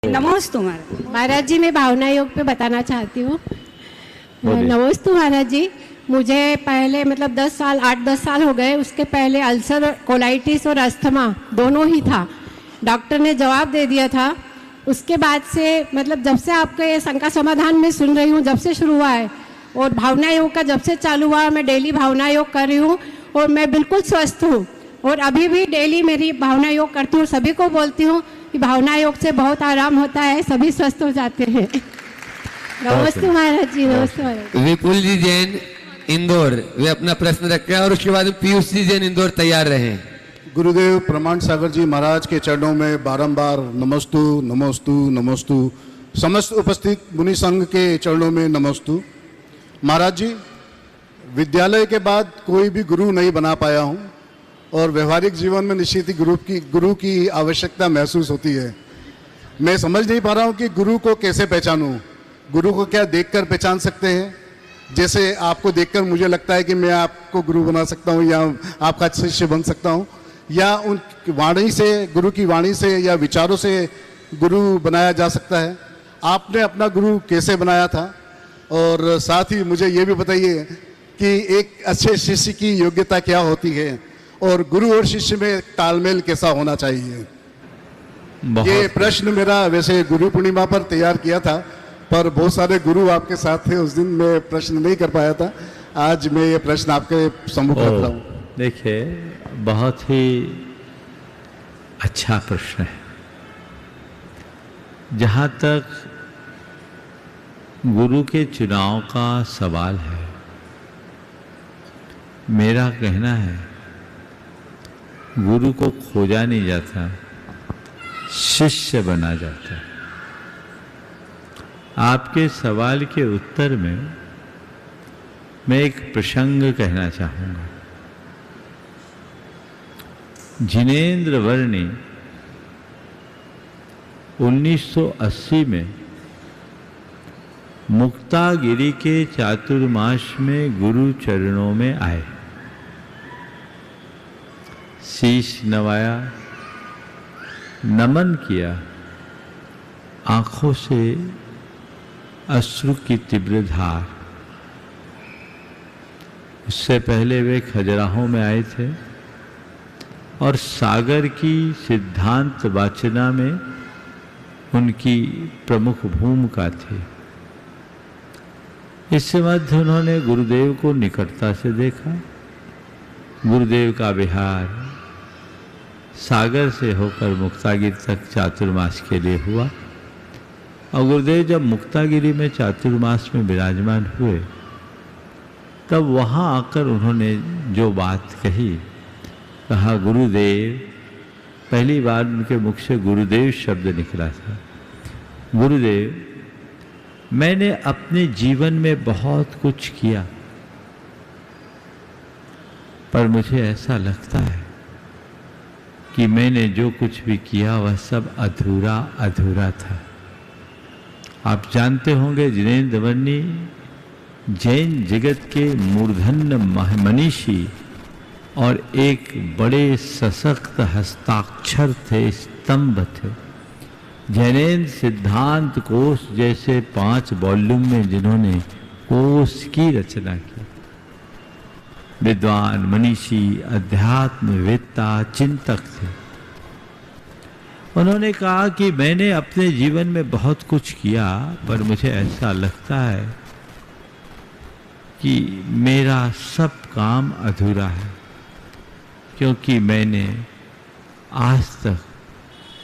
नमोस्तु महाराज। महाराज जी, मैं भावना योग पे बताना चाहती हूँ। नमोस्तु महाराज जी, मुझे पहले मतलब 8-10 साल हो गए। उसके पहले अल्सर, कोलाइटिस और अस्थमा दोनों ही था। डॉक्टर ने जवाब दे दिया था। उसके बाद से मतलब जब से आपके शंका समाधान में सुन रही हूँ, जब से शुरू हुआ है, और भावना योग का जब से चालू हुआ, मैं डेली भावना योग कर रही हूँ और मैं बिल्कुल स्वस्थ हूँ। और अभी भी डेली मेरी भावना योग करती हूँ। सभी को बोलती हूँ कि भावना योग से बहुत आराम होता है, सभी स्वस्थ हो जाते हैं। नमस्ते महाराज जी। नमस्ते महाराज। विपुल जी जैन इंदौर, वे अपना प्रश्न रखें और उसके बाद पीयूष जी जैन इंदौर तैयार रहें। गुरुदेव प्रमाण सागर जी महाराज के चरणों में बारंबार नमस्तु नमस्तु नमस्तु। समस्त उपस्थित मुनि संघ के चरणों में नमस्तु। महाराज जी, विद्यालय के बाद कोई भी गुरु नहीं बना पाया हूँ और व्यवहारिक जीवन में निश्चित ही गुरु की आवश्यकता महसूस होती है। मैं समझ नहीं पा रहा हूँ कि गुरु को कैसे पहचानूं। गुरु को क्या देखकर पहचान सकते हैं? जैसे आपको देखकर मुझे लगता है कि मैं आपको गुरु बना सकता हूँ या आपका शिष्य बन सकता हूँ, या उन वाणी से, गुरु की वाणी से या विचारों से गुरु बनाया जा सकता है। आपने अपना गुरु कैसे बनाया था? और साथ ही मुझे ये भी बताइए कि एक अच्छे शिष्य की योग्यता क्या होती है और गुरु और शिष्य में तालमेल कैसा होना चाहिए? ये प्रश्न मेरा वैसे गुरु पूर्णिमा पर तैयार किया था, पर बहुत सारे गुरु आपके साथ थे, उस दिन मैं प्रश्न नहीं कर पाया था। आज मैं ये प्रश्न आपके सम्मुख रख रहा हूँ। देखिए, बहुत ही अच्छा प्रश्न है। जहाँ तक गुरु के चुनाव का सवाल है, मेरा कहना है गुरु को खोजा नहीं जाता, शिष्य बना जाता है। आपके सवाल के उत्तर में मैं एक प्रसंग कहना चाहूँगा। जिनेंद्र वर्णी 1980 में मुक्तागिरी के चातुर्मास में गुरु चरणों में आए, शीश नवाया, नमन किया, आंखों से अश्रु की तीव्र धार। उससे पहले वे खजुराहो में आए थे और सागर की सिद्धांत वाचना में उनकी प्रमुख भूमिका थी। इस मध्य उन्होंने गुरुदेव को निकटता से देखा। गुरुदेव का विहार सागर से होकर मुक्तागिरी तक चातुर्मास के लिए हुआ और गुरुदेव जब मुक्तागिरी में चातुर्मास में विराजमान हुए, तब वहाँ आकर उन्होंने जो बात कहा, गुरुदेव, पहली बार उनके मुख से गुरुदेव शब्द निकला था। गुरुदेव, मैंने अपने जीवन में बहुत कुछ किया, पर मुझे ऐसा लगता है कि मैंने जो कुछ भी किया वह सब अधूरा अधूरा था। आप जानते होंगे, जिनेंद्र वर्णी जैन जगत के मूर्धन्य मनीषी और एक बड़े सशक्त हस्ताक्षर थे, स्तंभ थे। जैनेन्द्र सिद्धांत कोश जैसे 5 वॉल्यूम में जिन्होंने कोश की रचना की। विद्वान, मनीषी, अध्यात्मवेत्ता, चिंतक थे। उन्होंने कहा कि मैंने अपने जीवन में बहुत कुछ किया, पर मुझे ऐसा लगता है कि मेरा सब काम अधूरा है, क्योंकि मैंने आज तक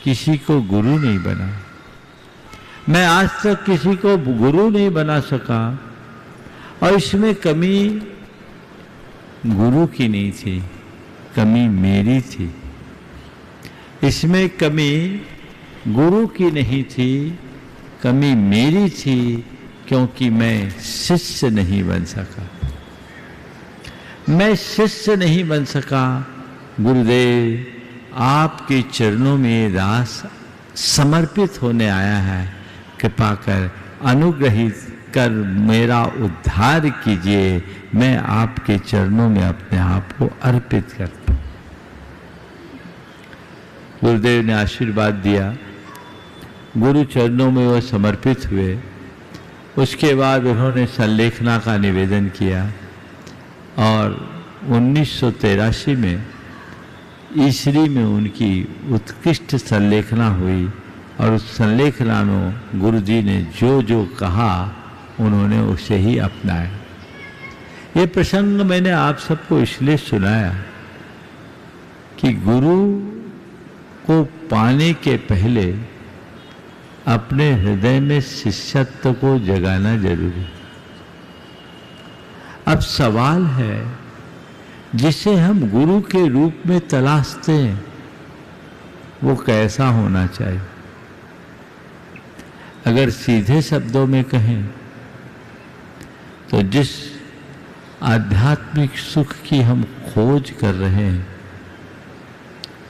किसी को गुरु नहीं बना। मैं आज तक किसी को गुरु नहीं बना सका और इसमें कमी गुरु की नहीं थी, कमी मेरी थी। इसमें कमी गुरु की नहीं थी, कमी मेरी थी, क्योंकि मैं शिष्य नहीं बन सका। मैं शिष्य नहीं बन सका। गुरुदेव, आपके चरणों में दास समर्पित होने आया है। कृपा कर अनुग्रहित कर मेरा उद्धार कीजिए। मैं आपके चरणों में अपने आप को अर्पित करता हूँ। गुरुदेव ने आशीर्वाद दिया गुरु चरणों में वह समर्पित हुए। उसके बाद उन्होंने संलेखना का निवेदन किया और 1983 में ईसरी में उनकी उत्कृष्ट संलेखना हुई और उस संलेखना में गुरु जी ने जो जो कहा उन्होंने उसे ही अपनाया। ये प्रसंग मैंने आप सबको इसलिए सुनाया कि गुरु को पाने के पहले अपने हृदय में शिष्यत्व को जगाना जरूरी। अब सवाल है, जिसे हम गुरु के रूप में तलाशते हैं वो कैसा होना चाहिए? अगर सीधे शब्दों में कहें तो जिस आध्यात्मिक सुख की हम खोज कर रहे हैं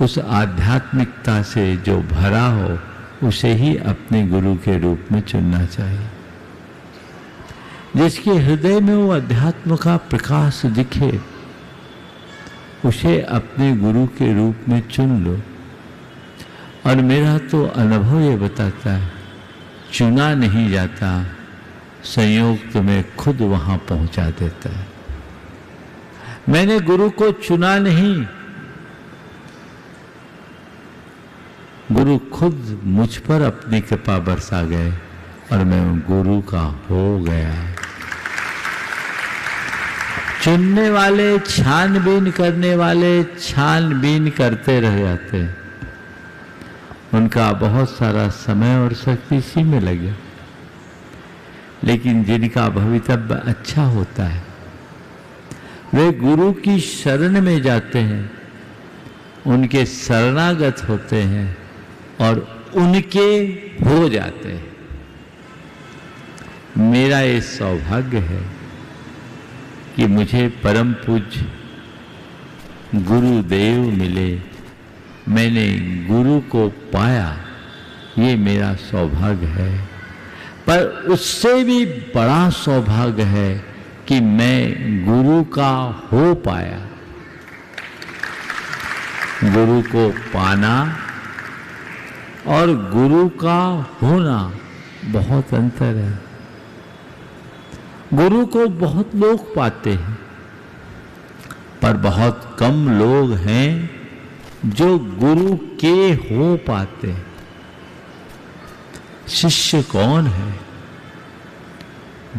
उस आध्यात्मिकता से जो भरा हो उसे ही अपने गुरु के रूप में चुनना चाहिए। जिसके हृदय में वो अध्यात्म का प्रकाश दिखे उसे अपने गुरु के रूप में चुन लो। और मेरा तो अनुभव ये बताता है, चुना नहीं जाता, संयोग तुम्हें खुद वहां पहुंचा देता है। मैंने गुरु को चुना नहीं, गुरु खुद मुझ पर अपनी कृपा बरसा गए और मैं गुरु का हो गया। चुनने वाले, छानबीन करने वाले छानबीन करते रह जाते हैं, उनका बहुत सारा समय और शक्ति इसी में लगे। लेकिन जिनका भवितव्य अच्छा होता है वे गुरु की शरण में जाते हैं, उनके शरणागत होते हैं और उनके हो जाते हैं। मेरा ये सौभाग्य है कि मुझे परम पूज्य गुरुदेव मिले, मैंने गुरु को पाया, ये मेरा सौभाग्य है। पर उससे भी बड़ा सौभाग्य है कि मैं गुरु का हो पाया। गुरु को पाना और गुरु का होना बहुत अंतर है। गुरु को बहुत लोग पाते हैं पर बहुत कम लोग हैं जो गुरु के हो पाते हैं। शिष्य कौन है?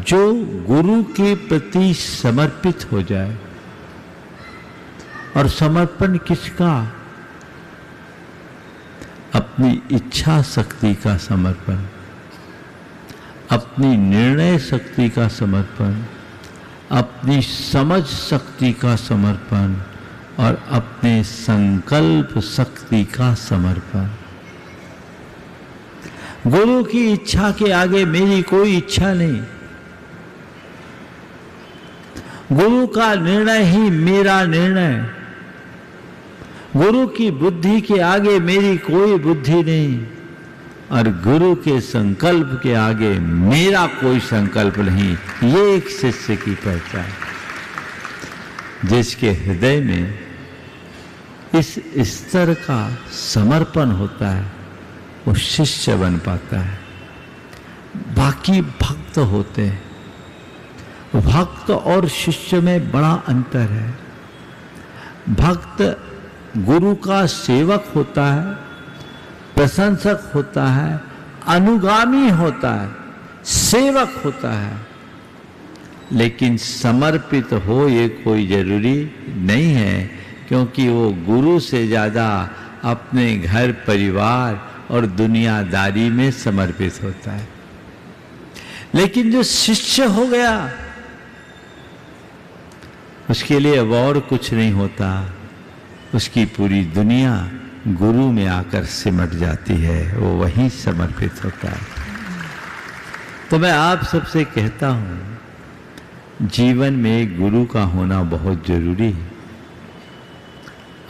जो गुरु के प्रति समर्पित हो जाए। और समर्पण किसका? अपनी इच्छा शक्ति का समर्पण, अपनी निर्णय शक्ति का समर्पण, अपनी समझ शक्ति का समर्पण और अपने संकल्प शक्ति का समर्पण। गुरु की इच्छा के आगे मेरी कोई इच्छा नहीं। गुरु का निर्णय ही मेरा निर्णय। गुरु की बुद्धि के आगे मेरी कोई बुद्धि नहीं और गुरु के संकल्प के आगे मेरा कोई संकल्प नहीं। ये एक शिष्य की पहचान। जिसके हृदय में इस स्तर का समर्पण होता है वो शिष्य बन पाता है। बाकी भक्त होते हैं। भक्त और शिष्य में बड़ा अंतर है। भक्त गुरु का सेवक होता है, प्रशंसक होता है, अनुगामी होता है, सेवक होता है। लेकिन समर्पित हो ये कोई जरूरी नहीं है, क्योंकि वो गुरु से ज़्यादा अपने घर परिवार और दुनियादारी में समर्पित होता है। लेकिन जो शिष्य हो गया उसके लिए अब और कुछ नहीं होता। उसकी पूरी दुनिया गुरु में आकर सिमट जाती है, वो वहीं समर्पित होता है। तो मैं आप सबसे कहता हूं, जीवन में गुरु का होना बहुत जरूरी है।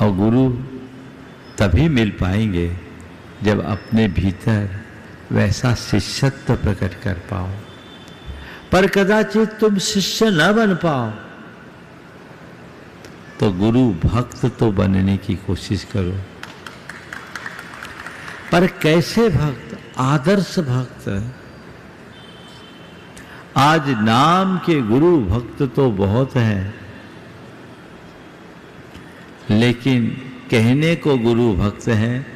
और गुरु तभी मिल पाएंगे जब अपने भीतर वैसा शिष्यत्व प्रकट कर पाओ। पर कदाचित तुम शिष्य न बन पाओ तो गुरु भक्त तो बनने की कोशिश करो। पर कैसे भक्त? आदर्श भक्त। आज नाम के गुरु भक्त तो बहुत हैं, लेकिन कहने को गुरु भक्त हैं,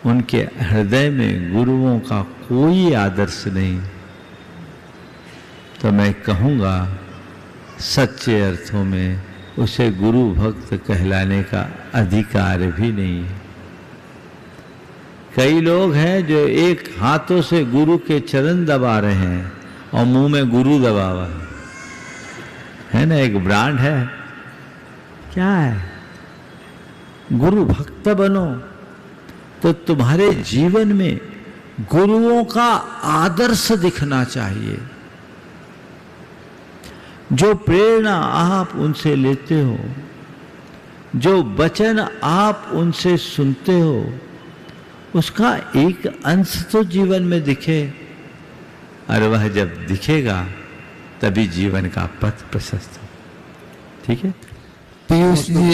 उनके हृदय में गुरुओं का कोई आदर्श नहीं। तो मैं कहूँगा सच्चे अर्थों में उसे गुरु भक्त कहलाने का अधिकार भी नहीं है। कई लोग हैं जो एक हाथों से गुरु के चरण दबा रहे हैं और मुंह में गुरु दबा हुआ है ना, एक ब्रांड है। क्या है? गुरु भक्त बनो तो तुम्हारे जीवन में गुरुओं का आदर्श दिखना चाहिए। जो प्रेरणा आप उनसे लेते हो, जो वचन आप उनसे सुनते हो, उसका एक अंश तो जीवन में दिखे, और वह जब दिखेगा तभी जीवन का पथ प्रशस्त हो। ठीक है? पीयूष जी